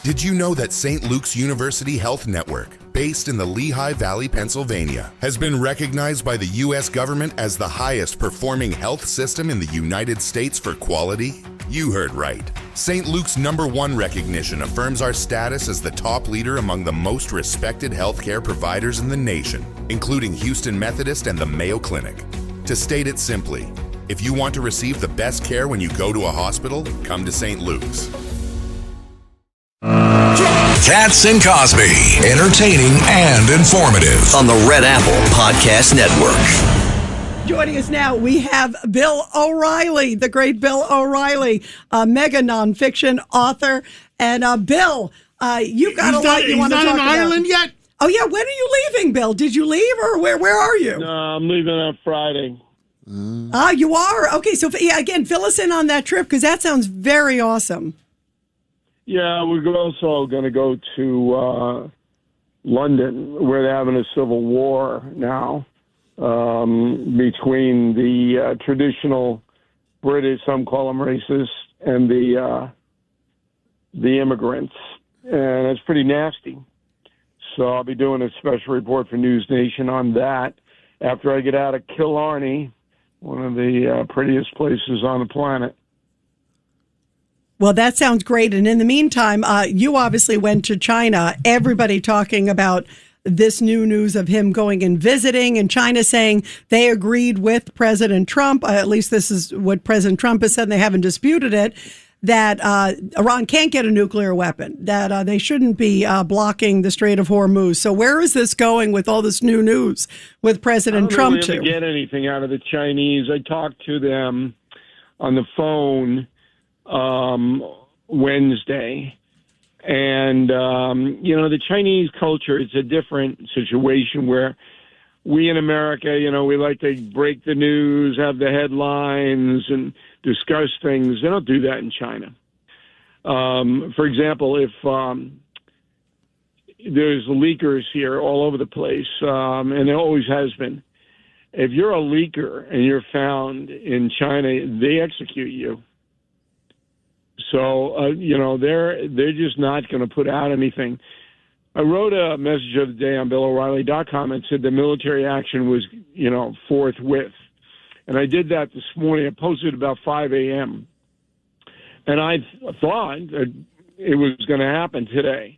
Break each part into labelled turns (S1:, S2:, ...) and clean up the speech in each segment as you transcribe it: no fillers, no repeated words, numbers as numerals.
S1: Did you know that St. Luke's University Health Network, based in the Lehigh Valley, Pennsylvania, has been recognized by the U.S. government as the highest performing health system in the United States for quality? You heard right. St. Luke's #1 recognition affirms our status as the top leader among the most respected healthcare providers in the nation, including Houston Methodist and the Mayo Clinic. To state it simply, if you want to receive the best care when you go to a hospital, come to St. Luke's.
S2: Cats and Cosby, entertaining and informative
S3: on the Red Apple Podcast Network.
S4: Joining us now, we have Bill O'Reilly, the great Bill O'Reilly, a mega nonfiction author. And Bill, you've got a lot you want to talk about.
S5: He's not in Ireland yet?
S4: Oh, yeah. When are you leaving, Bill? Did you leave or where are you?
S5: No, I'm leaving on Friday.
S4: Ah, you are? Okay, so again, fill us in on that trip because that sounds very awesome.
S5: Yeah, we're also going to go to London, where they're having a civil war now between the traditional British, some call them racist, and the immigrants, and it's pretty nasty. So I'll be doing a special report for News Nation on that after I get out of Killarney, one of the prettiest places on the planet.
S4: Well, that sounds great. And in the meantime, you obviously went to China. Everybody talking about this new news of him going and visiting, and China saying they agreed with President Trump. At least this is what President Trump has said, and they haven't disputed it, that Iran can't get a nuclear weapon, that they shouldn't be blocking the Strait of Hormuz. So where is this going with all this new news with President Trump?
S5: I don't really get anything out of the Chinese. I talked to them on the phone Wednesday. And, the Chinese culture, it's a different situation where we in America, we like to break the news, have the headlines, and discuss things. They don't do that in China. For example, if there's leakers here all over the place, and there always has been, if you're a leaker and you're found in China, they execute you. So, they're just not going to put out anything. I wrote a message of the day on BillO'Reilly.com and said the military action was, forthwith. And I did that this morning. I posted about 5 a.m. And I thought that it was going to happen today.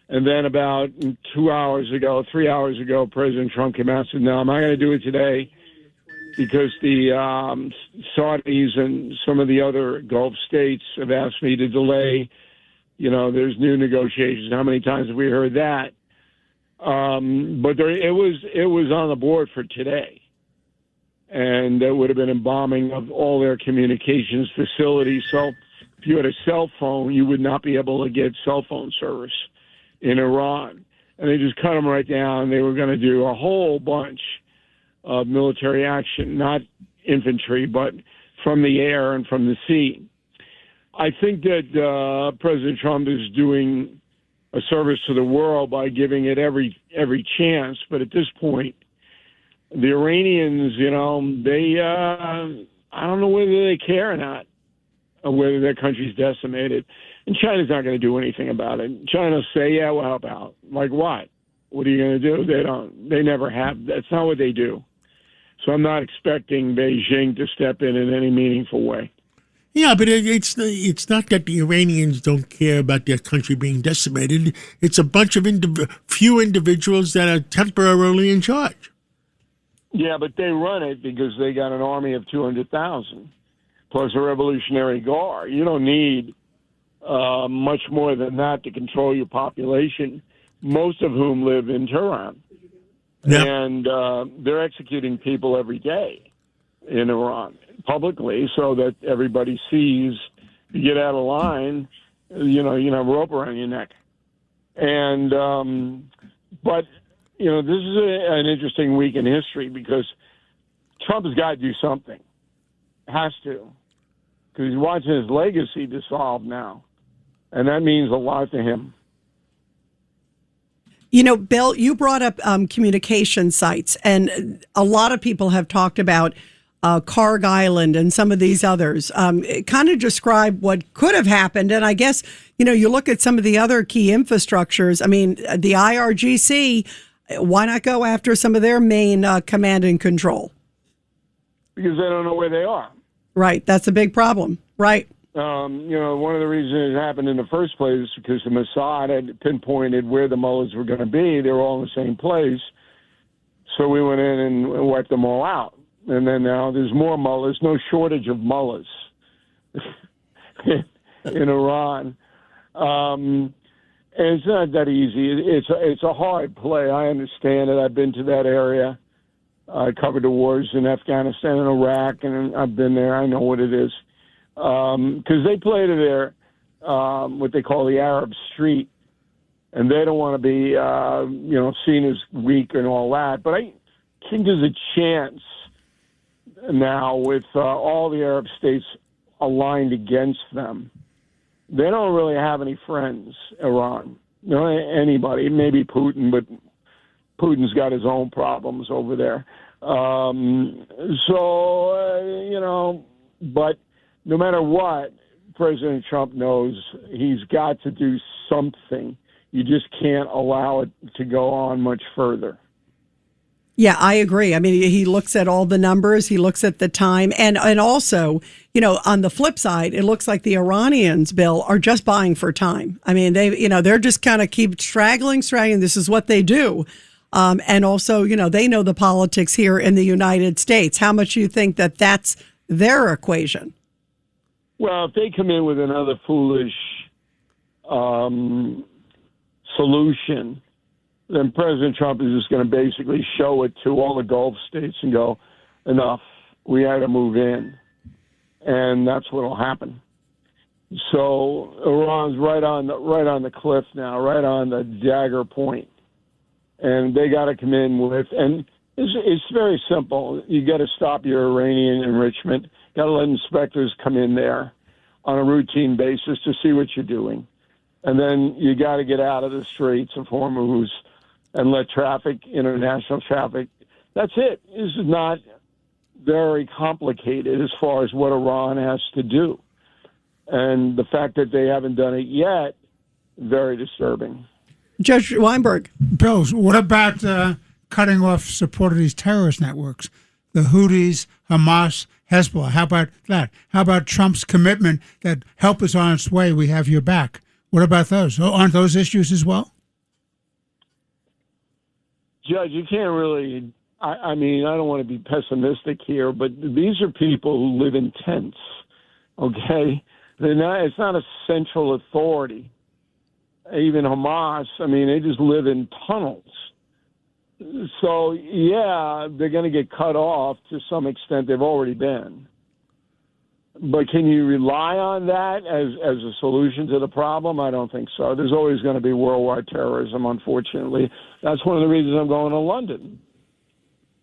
S5: And then about 3 hours ago, President Trump came out and said, no, I'm not going to do it today, because the Saudis and some of the other Gulf states have asked me to delay. There's new negotiations. How many times have we heard that? But it was on the board for today. And there would have been a bombing of all their communications facilities. So if you had a cell phone, you would not be able to get cell phone service in Iran. And they just cut them right down. They were going to do a whole bunch of military action, not infantry, but from the air and from the sea. I think that President Trump is doing a service to the world by giving it every chance. But at this point, the Iranians, they I don't know whether they care or not, or whether their country's decimated. And China's not going to do anything about it. China will say, yeah, we'll help out. Like what? What are you going to do? They never have. That's not what they do. So I'm not expecting Beijing to step in any meaningful way.
S6: Yeah, but it's not that the Iranians don't care about their country being decimated. It's a bunch of few individuals that are temporarily in charge.
S5: Yeah, but they run it because they got an army of 200,000 plus a Revolutionary Guard. You don't need much more than that to control your population, most of whom live in Tehran. Yep. And they're executing people every day in Iran publicly so that everybody sees. You get out of line, you have a rope around your neck. And but this is an interesting week in history because Trump has got to do something. Has to, because he's watching his legacy dissolve now, and that means a lot to him.
S4: Bill, you brought up communication sites, and a lot of people have talked about Karg Island and some of these others. Kind of describe what could have happened. And I guess, you look at some of the other key infrastructures. I mean, the IRGC, why not go after some of their main command and control?
S5: Because they don't know where they are.
S4: Right. That's a big problem. Right.
S5: One of the reasons it happened in the first place is because the Mossad had pinpointed where the mullahs were going to be. They were all in the same place. So we went in and wiped them all out. And then now there's more mullahs, no shortage of mullahs in Iran. And it's not that easy. It's a hard play. I understand it. I've been to that area. I covered the wars in Afghanistan and Iraq, and I've been there. I know what it is. Because they play to their, what they call the Arab street, and they don't want to be, seen as weak and all that. But I think there's a chance now with all the Arab states aligned against them. They don't really have any friends, Iran. Anybody, maybe Putin, but Putin's got his own problems over there. But no matter what, President Trump knows he's got to do something. You just can't allow it to go on much further.
S4: Yeah, I agree. I mean, he looks at all the numbers. He looks at the time. And also, on the flip side, it looks like the Iranians, Bill, are just buying for time. I mean, they're just kind of keep straggling. This is what they do. And also, they know the politics here in the United States. How much do you think that that's their equation?
S5: Well, if they come in with another foolish solution, then President Trump is just going to basically show it to all the Gulf states and go, enough, we had to move in. And that's what will happen. So Iran's right on the cliff now, right on the dagger point. And they got to come in with, and it's very simple. You got to stop your Iranian enrichment. Got to let inspectors come in there on a routine basis to see what you're doing. And then you got to get out of the Straits of Hormuz and let international traffic. That's it. This is not very complicated as far as what Iran has to do. And the fact that they haven't done it yet, very disturbing.
S4: Judge Weinberg.
S7: Bill, what about cutting off support of these terrorist networks? The Houthis, Hamas, Hezbollah. How about that? How about Trump's commitment that help is on its way, we have your back? What about those? Aren't those issues as well?
S5: Judge, you can't really, I don't want to be pessimistic here, but these are people who live in tents, okay? It's not a central authority. Even Hamas, they just live in tunnels. So, yeah, they're going to get cut off to some extent. They've already been. But can you rely on that as a solution to the problem? I don't think so. There's always going to be worldwide terrorism, unfortunately. That's one of the reasons I'm going to London.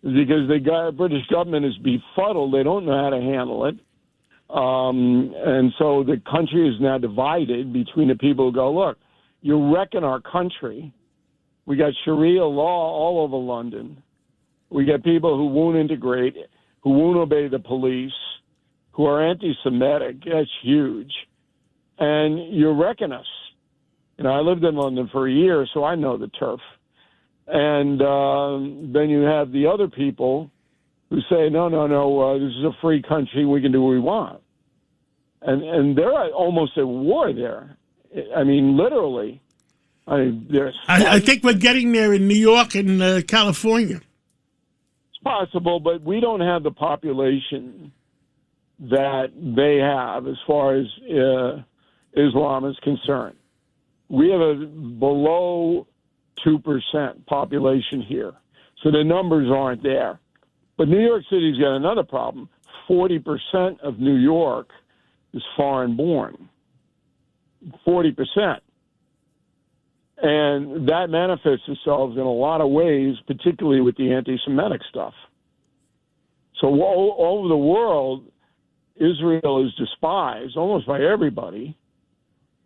S5: Because the British government is befuddled. They don't know how to handle it. And so the country is now divided between the people who go, look, you're wrecking our country. We got Sharia law all over London. We got people who won't integrate, who won't obey the police, who are anti-Semitic. That's huge. And you're wrecking us. I lived in London for a year, so I know the turf. And then you have the other people who say, no, this is a free country. We can do what we want. And they're almost at war there. Literally.
S6: I think we're getting there in New York and California.
S5: It's possible, but we don't have the population that they have as far as Islam is concerned. We have a below 2% population here, so the numbers aren't there. But New York City's got another problem. 40% of New York is foreign-born. 40%. And that manifests itself in a lot of ways, particularly with the anti-Semitic stuff. So all over the world, Israel is despised almost by everybody.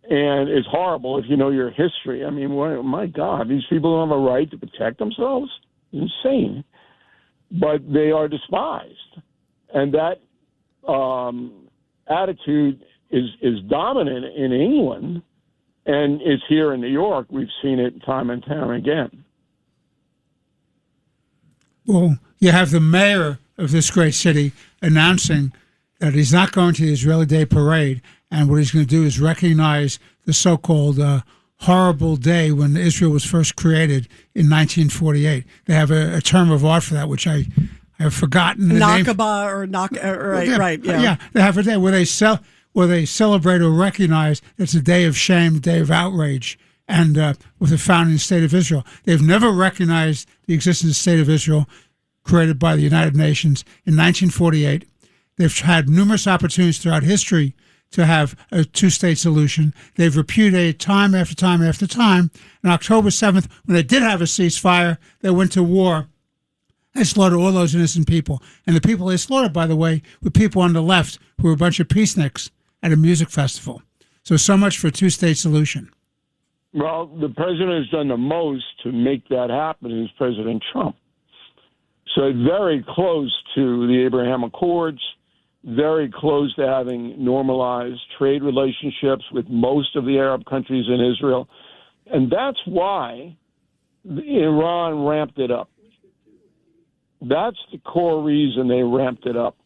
S5: And it's horrible if you know your history. My God, these people don't have a right to protect themselves? Insane. But they are despised. And that attitude is dominant in England, and it's here in New York. We've seen it time and time again.
S7: Well, you have the mayor of this great city announcing that he's not going to the Israeli Day Parade, and what he's going to do is recognize the so-called horrible day when Israel was first created in 1948. They have a term of art for that, which I have forgotten the name.
S4: Nakba or right.
S7: Yeah, they have a day where they celebrate or recognize it's a day of shame, a day of outrage, and with the founding state of Israel. They've never recognized the existence of the state of Israel created by the United Nations in 1948. They've had numerous opportunities throughout history to have a two-state solution. They've repudiated time after time after time. On October 7th, when they did have a ceasefire, they went to war. They slaughtered all those innocent people. And the people they slaughtered, by the way, were people on the left who were a bunch of peaceniks at a music festival. So much for a two-state solution.
S5: Well, the president has done the most to make that happen is President Trump. So very close to the Abraham Accords, very close to having normalized trade relationships with most of the Arab countries in Israel. And that's why Iran ramped it up. That's the core reason they ramped it up,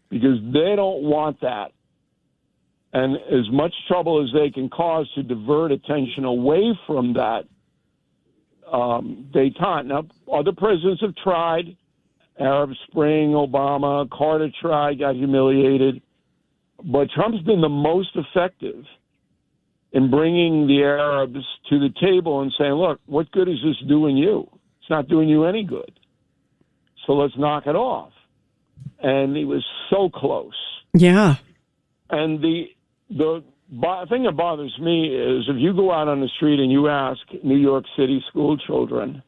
S5: because they don't want that. And as much trouble as they can cause to divert attention away from that, détente. Now, other presidents have tried. Arab Spring, Obama, Carter tried, got humiliated. But Trump's been the most effective in bringing the Arabs to the table and saying, look, what good is this doing you? It's not doing you any good. So let's knock it off. And he was so close.
S4: Yeah.
S5: And the thing that bothers me is if you go out on the street and you ask New York City school children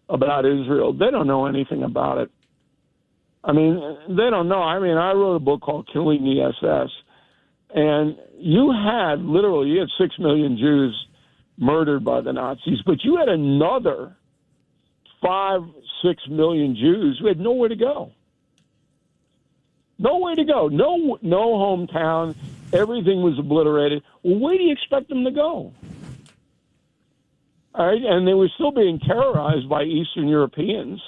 S5: about Israel, they don't know anything about it. I mean, they don't know. I mean, I wrote a book called Killing the SS, and you had 6 million Jews murdered by the Nazis, but you had another 5-6 million Jews who had nowhere to go. Nowhere to go. No hometown. Everything was obliterated. Well, where do you expect them to go? All right, and they were still being terrorized by Eastern Europeans.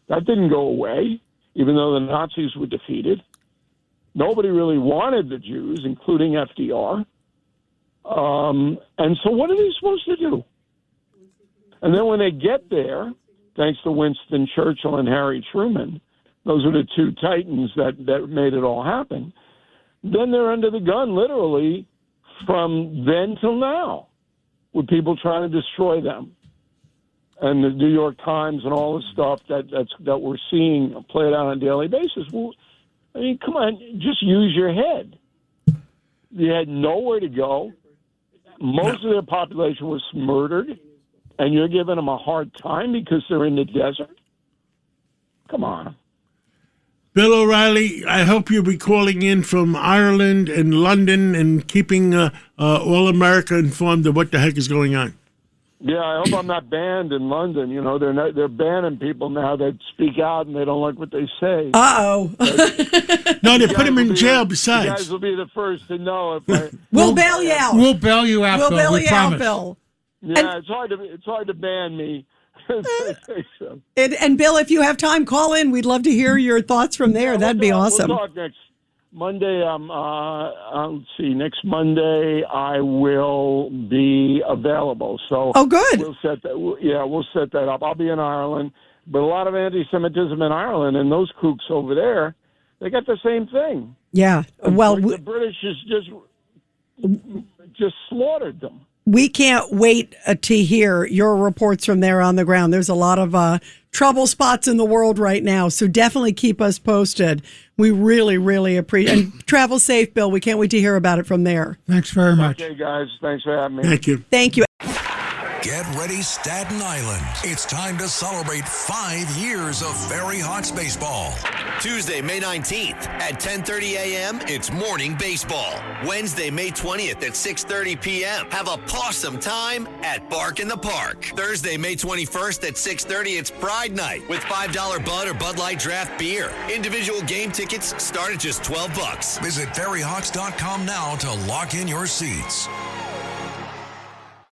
S5: That didn't go away, even though the Nazis were defeated. Nobody really wanted the Jews, including FDR. And so what are they supposed to do? And then when they get there, thanks to Winston Churchill and Harry Truman, those are the two titans that made it all happen. Then they're under the gun, literally, from then till now, with people trying to destroy them. And the New York Times and all the stuff that we're seeing played out on a daily basis. Well, I mean, come on, just use your head. You had nowhere to go. Most of their population was murdered, and you're giving them a hard time because they're in the desert? Come on.
S6: Bill O'Reilly, I hope you'll be calling in from Ireland and London and keeping all America informed of what the heck is going on.
S5: Yeah, I hope I'm not banned in London. You know, they're banning people now that speak out and they don't like what they say.
S4: Uh-oh.
S6: No, they put them in jail besides.
S5: You guys will be the first to know if
S4: We'll bail you out.
S7: We'll bail you out,
S4: We'll
S7: Bill.
S4: bail
S7: We
S4: you
S7: promise.
S4: out, Bill.
S5: Yeah, it's hard to ban me.
S4: And Bill, if you have time, call in. We'd love to hear your thoughts from there. That'd be awesome.
S5: We'll talk next Monday. Let's see. Next Monday, I will be available. So,
S4: oh, good.
S5: We'll set that. Yeah, we'll set that up. I'll be in Ireland, but a lot of anti-Semitism in Ireland, and those kooks over there, they got the same thing.
S4: Yeah. Well,
S5: the British just slaughtered them.
S4: We can't wait to hear your reports from there on the ground. There's a lot of trouble spots in the world right now, so definitely keep us posted. We really, really appreciate it. And travel safe, Bill. We can't wait to hear about it from there.
S7: Thanks very much.
S5: Okay, guys. Thanks for having me.
S6: Thank you.
S4: Thank you.
S2: Get ready, Staten Island. It's time to celebrate 5 years of Ferry Hawks baseball.
S3: Tuesday, May 19th at 10:30 a.m., it's morning baseball. Wednesday, May 20th at 6:30 p.m., have a pawsome time at Bark in the Park. Thursday, May 21st at 6:30, it's Pride Night with $5 Bud or Bud Light draft beer. Individual game tickets start at just $12.
S2: Visit ferryhawks.com now to lock in your seats.